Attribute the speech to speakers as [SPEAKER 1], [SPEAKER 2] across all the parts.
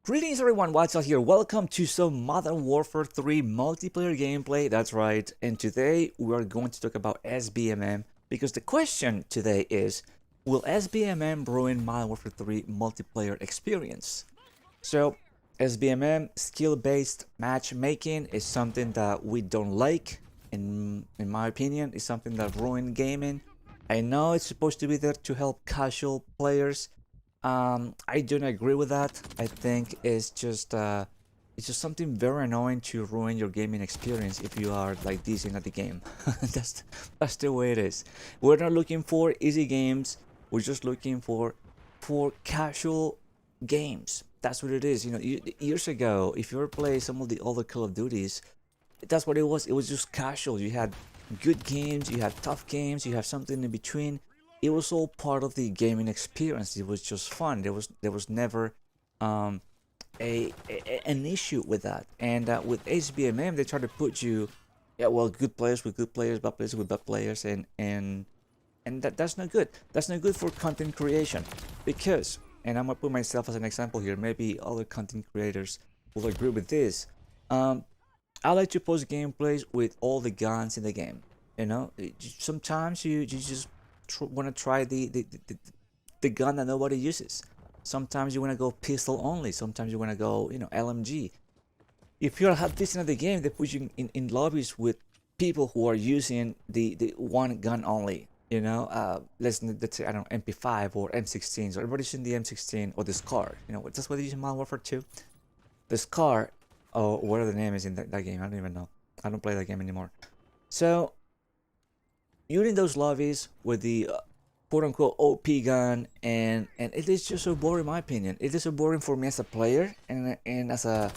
[SPEAKER 1] Greetings everyone, what's up here? Welcome to some Modern Warfare 3 multiplayer gameplay, that's right. And today we are going to talk about SBMM because the question today is, will SBMM ruin Modern Warfare 3 multiplayer experience? So SBMM, skill-based matchmaking, is something that we don't like. In my opinion, is something that ruins gaming. I know it's supposed to be there to help casual players. I don't agree with that. I think it's just something very annoying to ruin your gaming experience if you are like decent at the game. That's the way it is. We're not looking for easy games. We're just looking for casual games. That's what it is. You know, years ago, if you ever play some of the older Call of Duties, that's what it was. It was just casual. You had good games, you had tough games, you have something in between. It was all part of the gaming experience. It was just fun. There was never um, an issue with that. And with HBMM, they try to put you, yeah, well, good players with good players, bad players with bad players, and that's not good. That's not good for content creation because, and I'm gonna put myself as an example here. Maybe other content creators will agree with this. Um, I like to post gameplays with all the guns in the game. You know, sometimes you just want to try the gun that nobody uses. Sometimes you want to go pistol only. Sometimes you want to go, you know, LMG. If you're half decent at the game, they put you in lobbies with people who are using the one gun only. You know, let's say, I don't know, MP5 or M16. So everybody's using the M16 or the SCAR. You know, that's what they use in Modern Warfare 2. The SCAR, or whatever the name is in that game. I don't even know. I don't play that game anymore. So you're in those lobbies with the quote-unquote OP gun, and it is just so boring, in my opinion. It is so boring for me as a player, and as a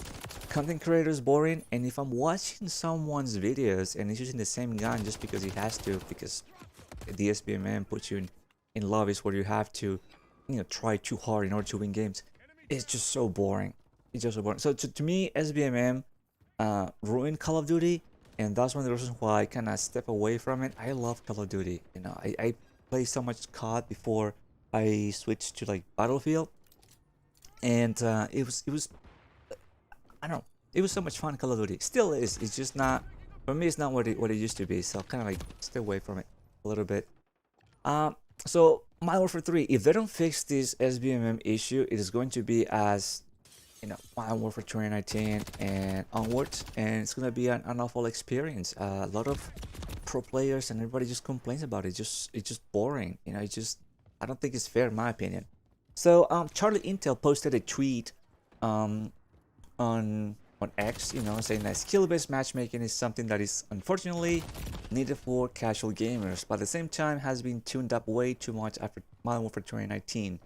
[SPEAKER 1] content creator, is boring. And if I'm watching someone's videos and he's using the same gun just because he has to, because the SBMM puts you in lobbies where you have to, you know, try too hard in order to win games, it's just so boring. It's just so boring. So to me, SBMM ruined Call of Duty, and that's one of the reasons why I kind of step away from it. I love Call of Duty. You know, I play so much COD before I switched to like Battlefield, and it was I don't know, it was so much fun. Call of Duty still is. It's just not, for me. It's not what it used to be. So kind of like stay away from it a little bit. So Modern Warfare 3, if they don't fix this SBMM issue, it is going to be as, you know, Modern Warfare 2019 and onwards, and it's gonna be an awful experience. A lot of pro players and everybody just complains about it. It's just boring. You know, I don't think it's fair in my opinion. So Charlie Intel posted a tweet um, on X, you know, saying that skill-based matchmaking is something that is unfortunately needed for casual gamers, but at the same time has been tuned up way too much after Modern Warfare 2019.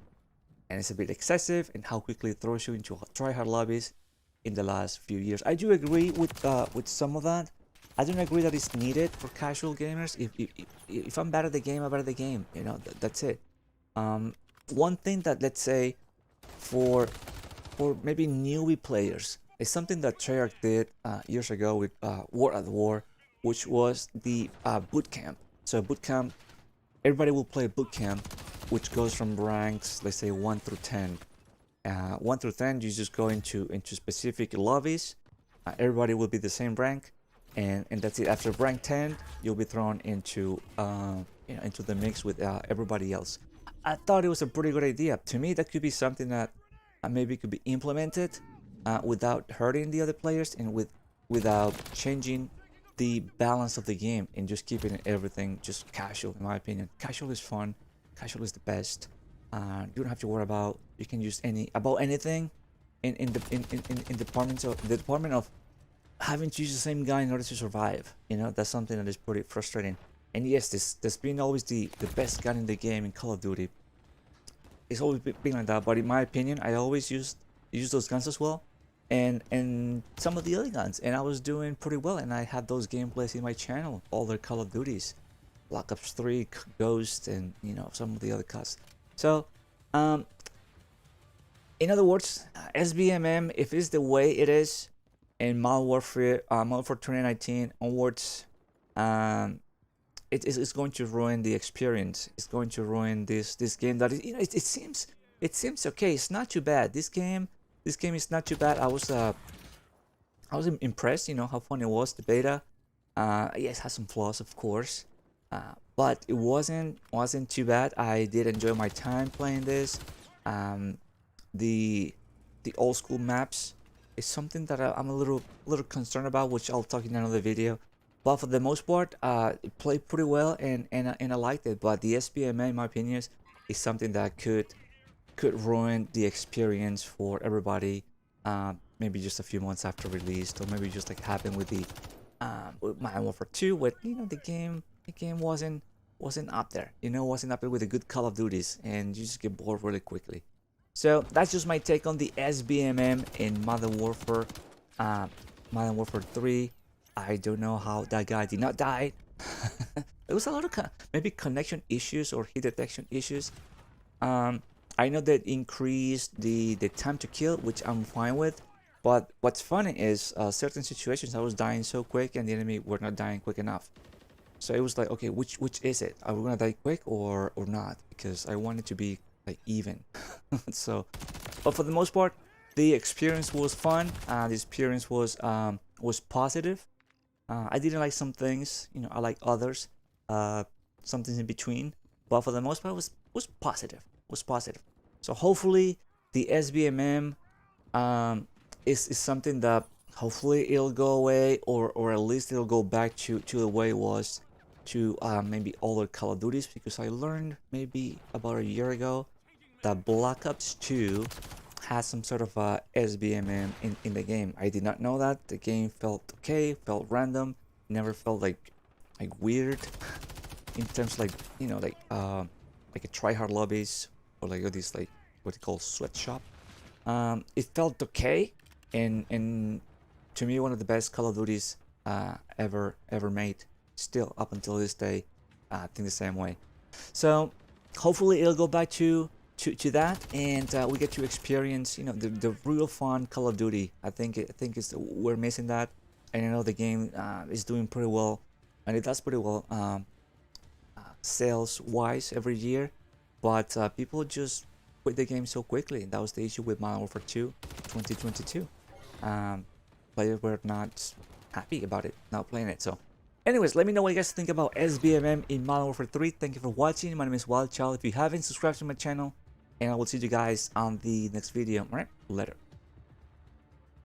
[SPEAKER 1] And it's a bit excessive in how quickly it throws you into try-hard lobbies in the last few years. I do agree with some of that. I don't agree that it's needed for casual gamers. If I'm bad at the game, I'm bad at the game. You know, that's it. One thing that, let's say, for maybe newbie players, is something that Treyarch did years ago with War at War, which was the boot camp. So boot camp, everybody will play boot camp, which goes from ranks, let's say 1 through 10. 1 through 10, you just go into specific lobbies. Everybody will be the same rank, and that's it. After rank 10, you'll be thrown into you know, into the mix with everybody else. I thought it was a pretty good idea. To me, that could be something that maybe could be implemented without hurting the other players and without changing the balance of the game, and just keeping everything just casual. In my opinion, casual is fun. Casual is the best. You don't have to worry about, you can use anything in the department of having to use the same guy in order to survive. You know, that's something that is pretty frustrating. And yes, this been always the best gun in the game in Call of Duty. It's always been like that, but in my opinion, I always use those guns as well, and some of the other guns, and I was doing pretty well, and I had those gameplays in my channel, all the Call of Duties, Black Ops 3, Ghost, and, you know, some of the other cuts. So in other words, SBMM, if it's the way it is in Modern Warfare 2019 onwards, it's going to ruin the experience. It's going to ruin this game that is, you know, it seems okay. It's not too bad. This game This game is not too bad. I was impressed, you know, how fun it was. The beta, yes, has some flaws, of course, but it wasn't too bad. I did enjoy my time playing this. Um, the old school maps is something that I'm a little concerned about, which I'll talk in another video. But for the most part, it played pretty well, and I liked it. But the SBMM, in my opinion, is something that could ruin the experience for everybody. Maybe just a few months after release, or maybe just like happened with Modern Warfare 2, where you know the game wasn't up there. You know, wasn't up there with the good Call of Duties, and you just get bored really quickly. So that's just my take on the SBMM in Modern Warfare 3. I don't know how that guy did not die. There was a lot of maybe connection issues or hit detection issues. I know that increased the time to kill, which I'm fine with. But what's funny is certain situations I was dying so quick and the enemy were not dying quick enough. So it was like, okay, which is it? Are we gonna die quick or not? Because I wanted to be like even. So, but for the most part, the experience was fun. The experience was positive. I didn't like some things, you know, I like others. Some things in between. But for the most part, was positive. Was positive. So hopefully the SBMM is something that hopefully it'll go away, or at least it'll go back to the way it was to maybe older Call of Duties, because I learned maybe about a year ago that Black Ops 2 has some sort of SBMM in the game. I did not know that. The game felt okay, felt random, never felt like weird in terms like, you know, like a tryhard lobbies, or like these like what they call sweatshop. It felt okay, and to me one of the best Call of Duties ever made. Still up until this day, I think the same way. So hopefully it'll go back to that, and we get to experience, you know, the real fun Call of Duty. I think we're missing that, and I know the game is doing pretty well, and it does pretty well sales wise every year, but people just quit the game so quickly. That was the issue with Modern Warfare 2 2022. Players were not happy about it, not playing it. So anyways, let me know what you guys think about SBMM in Modern Warfare 3. Thank you for watching. My name is Wild Child. If you haven't, subscribed to my channel, and I will see you guys on the next video. All right, later.